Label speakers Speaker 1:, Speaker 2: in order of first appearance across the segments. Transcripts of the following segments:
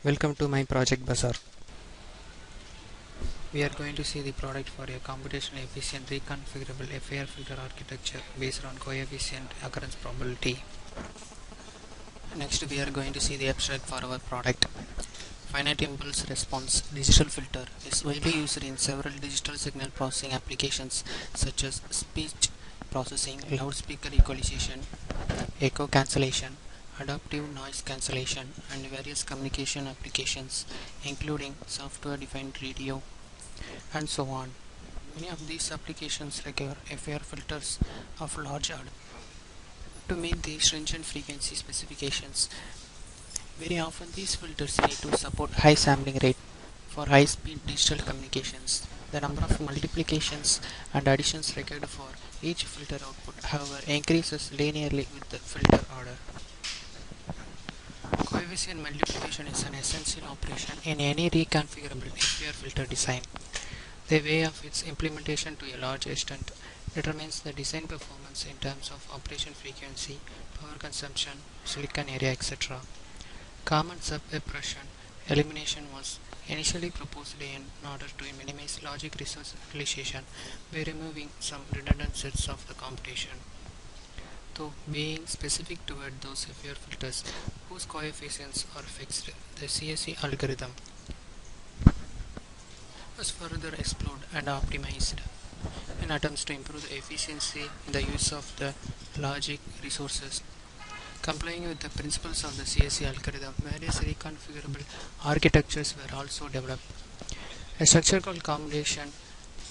Speaker 1: Welcome to my project bazaar. We are going to see the product for a computationally efficient reconfigurable FIR filter architecture based on coefficient occurrence probability. Next we are going to see the abstract for our product. Finite impulse response digital filter is widely used in several digital signal processing applications such as speech processing, loudspeaker equalization, echo cancellation, adaptive noise cancellation, and various communication applications including software-defined radio and so on. Many of these applications require FIR filters of large order to meet the stringent frequency specifications. Very often these filters need to support high sampling rate for high-speed digital communications. The number of multiplications and additions required for each filter output, however, increases linearly with the filter order. Coefficient multiplication is an essential operation in any reconfigurable FIR filter design. The way of its implementation to a large extent determines the design performance in terms of operation frequency, power consumption, silicon area, etc. Common sub-oppression elimination was initially proposed in order to minimize logic resource utilization by removing some redundant sets of the computation, though being specific toward those FIR filters whose coefficients are fixed. The CSE algorithm was further explored and optimized in attempts to improve the efficiency in the use of the logic resources. Complying with the principles of the CSE algorithm, various reconfigurable architectures were also developed. A structure called combination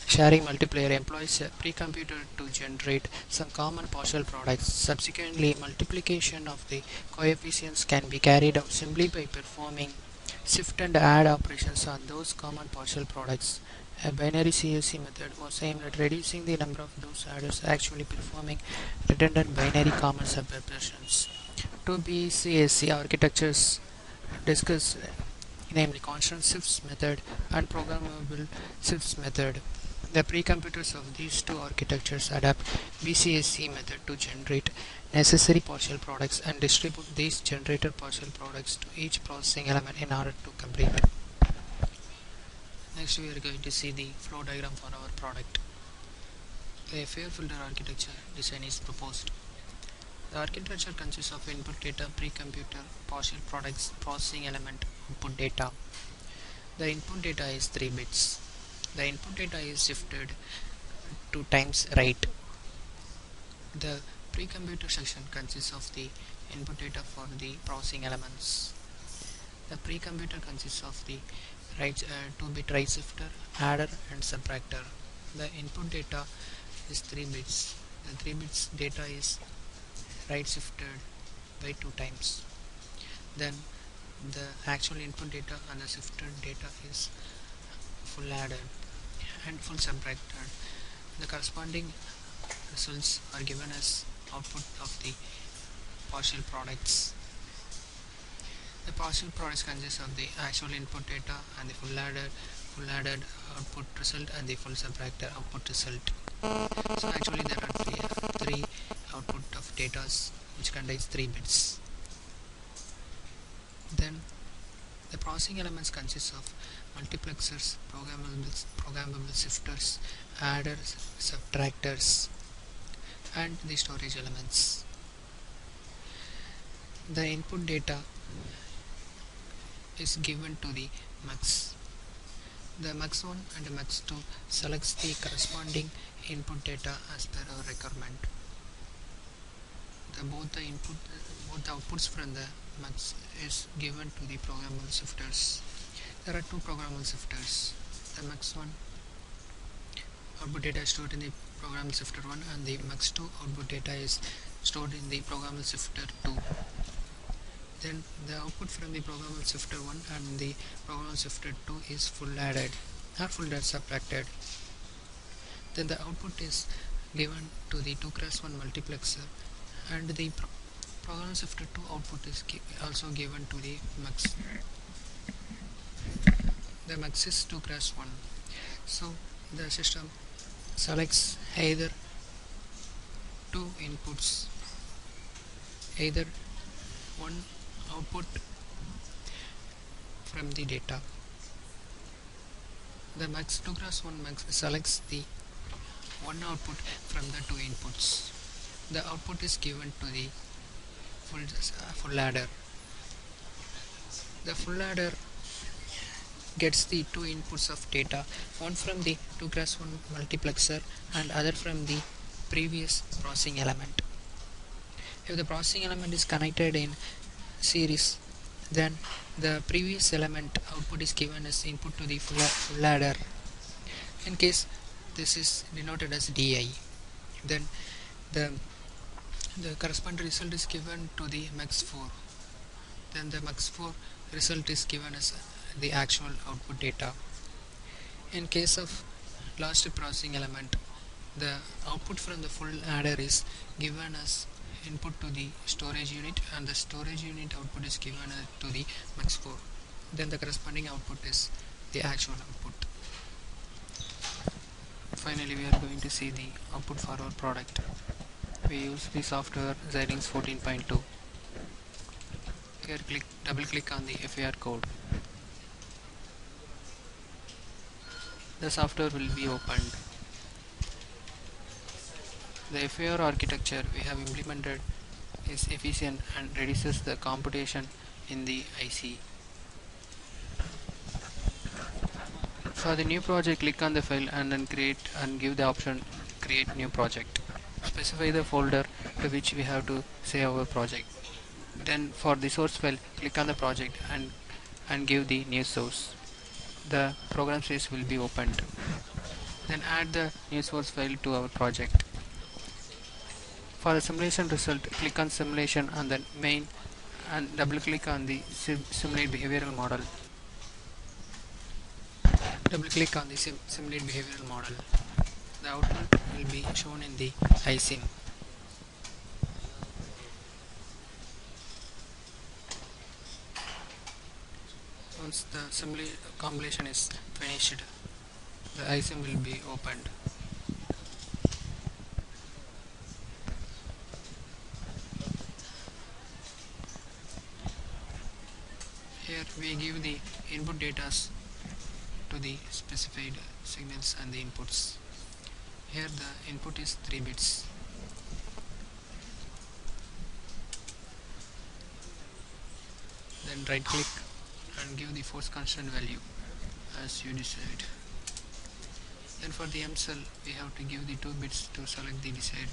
Speaker 1: sharing multiplier employs a precomputer to generate some common partial products. Subsequently, multiplication of the coefficients can be carried out simply by performing shift and add operations on those common partial products. A binary CSE method was aimed at reducing the number of those adders actually performing redundant binary common suboperations. Two BCSE architectures discussed, namely constant shifts method and programmable shifts method. The precomputers of these two architectures adapt BCSE method to generate necessary partial products and distribute these generated partial products to each processing element in order to complete. Next we are going to see the flow diagram for our product. The FIR filter architecture design is proposed. The architecture consists of input data, precomputer, partial products, processing element, output data. The input data is 3 bits. The input data is shifted 2 times right. The precomputer section consists of the input data for the processing elements. The precomputer consists of the 2-bit right shifter, adder and subtractor. The input data is 3 bits. The 3 bits data is right shifted by 2 times. Then the actual input data and the shifted data is full added and full subtracted. The corresponding results are given as output of the partial products. The partial products consist of the actual input data and the full added output result and the full subtracted output result. So actually there are three output of data which contains 3 bits. Then the processing elements consist of multiplexers, programmable shifters, adders, subtractors, and the storage elements. The input data is given to the mux. The mux1 and mux2 selects the corresponding input data as per our requirement. Both the outputs from the mux is given to the programmable shifters. There are 2 programmable shifters. The mux1 output data is stored in the programmable shifter 1 and the mux2 output data is stored in the programmable shifter 2. Then the output from the programmable shifter 1 and the programmable shifter 2 is full added or full subtracted. Then the output is given to the 2x1 multiplexer and the Program shifted to output is also given to the mux. The mux is 2x1. So the system selects either two inputs, either one output from the data. The mux 2x1 mux selects the one output from the two inputs. The output is given to the full adder. The full adder gets the two inputs of data, one from the 2x1 multiplexer and other from the previous processing element. If the processing element is connected in series, then the previous element output is given as input to the full adder. In case this is denoted as DI, then the corresponding result is given to the mux4. Then the mux4 result is given as the actual output data. In case of last processing element, the output from the full adder is given as input to the storage unit, and the storage unit output is given to the mux4. Then the corresponding output is the actual output. Finally, we are going to see the output for our product. We use the software Addons 14.2. Here double click on the FIR code. The software will be opened. The FIR architecture we have implemented is efficient and reduces the computation in the IC. For the new project, click on the file and then create and give the option create new project. Specify the folder to which we have to save our project. Then for the source file, click on the project and give the new source. The program space will be opened. Then add the new source file to our project. For the simulation result, click on simulation and then main and double click on the simulate behavioral model. Double click on the simulate behavioral model. The output will be shown in the ISIM. Once the compilation is finished, the ISIM will be opened. Here we give the input data to the specified signals and the inputs. Here the input is 3 bits. Then right click and give the force constant value as you decide. Then for the M cell we have to give the 2 bits to select the desired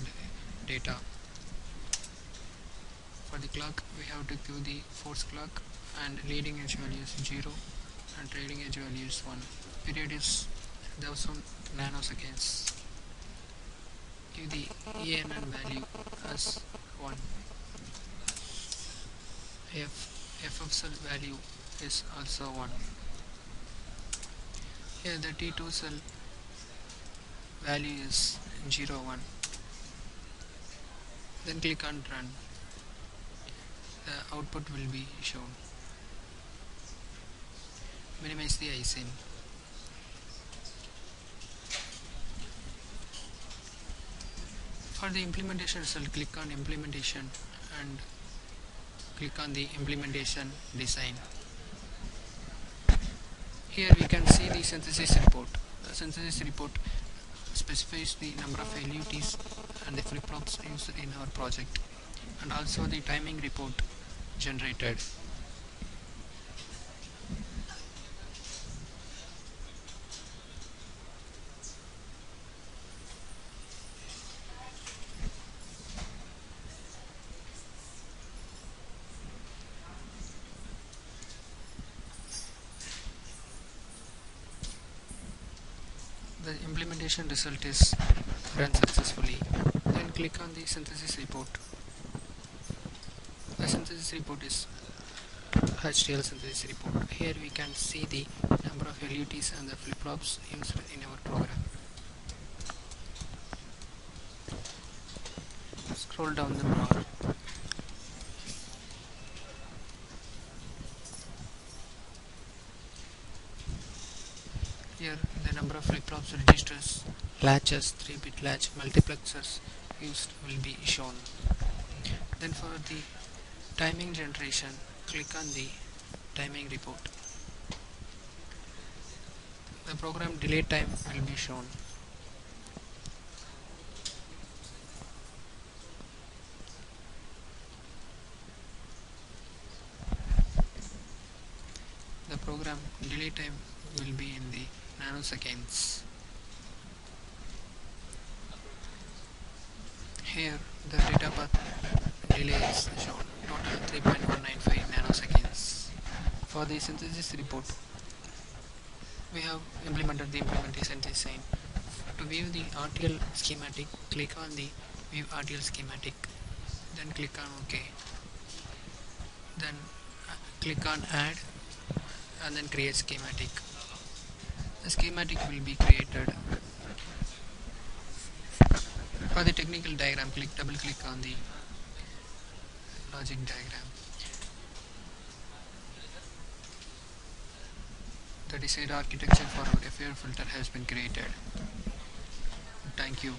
Speaker 1: data. For the clock we have to give the force clock and leading edge value is 0 and trailing edge value is 1. Period is 1000 nanoseconds. Give the ENN value as 1. FF cell value is also 1. Here the T2 cell value is 0, 1. Then click on run. The output will be shown. Minimize the ISIM. For the implementation result, click on implementation and click on the implementation design. Here we can see the synthesis report. The synthesis report specifies the number of LUTs and the flip-flops used in our project, and also the timing report generated. The implementation result is run successfully. Then click on the synthesis report. The synthesis report is HTL synthesis report. Here we can see the number of LUTs and the flip-flops used in our program. Scroll down the bar. Here the number of flip-flops, registers, latches, 3-bit latch, multiplexers used will be shown. Then for the timing generation, click on the timing report. The program delay time will be shown. The program delay time will be in the nanoseconds. Here the data path delay is shown, total 3.195 nanoseconds. For the synthesis report, we have implemented the implementation design. To view the RTL schematic, click on the view RTL schematic, then click on OK, then click on add and then create schematic. The schematic will be created. For the technical diagram, double click on the logic diagram. The desired architecture for our FIR filter has been created. Thank you.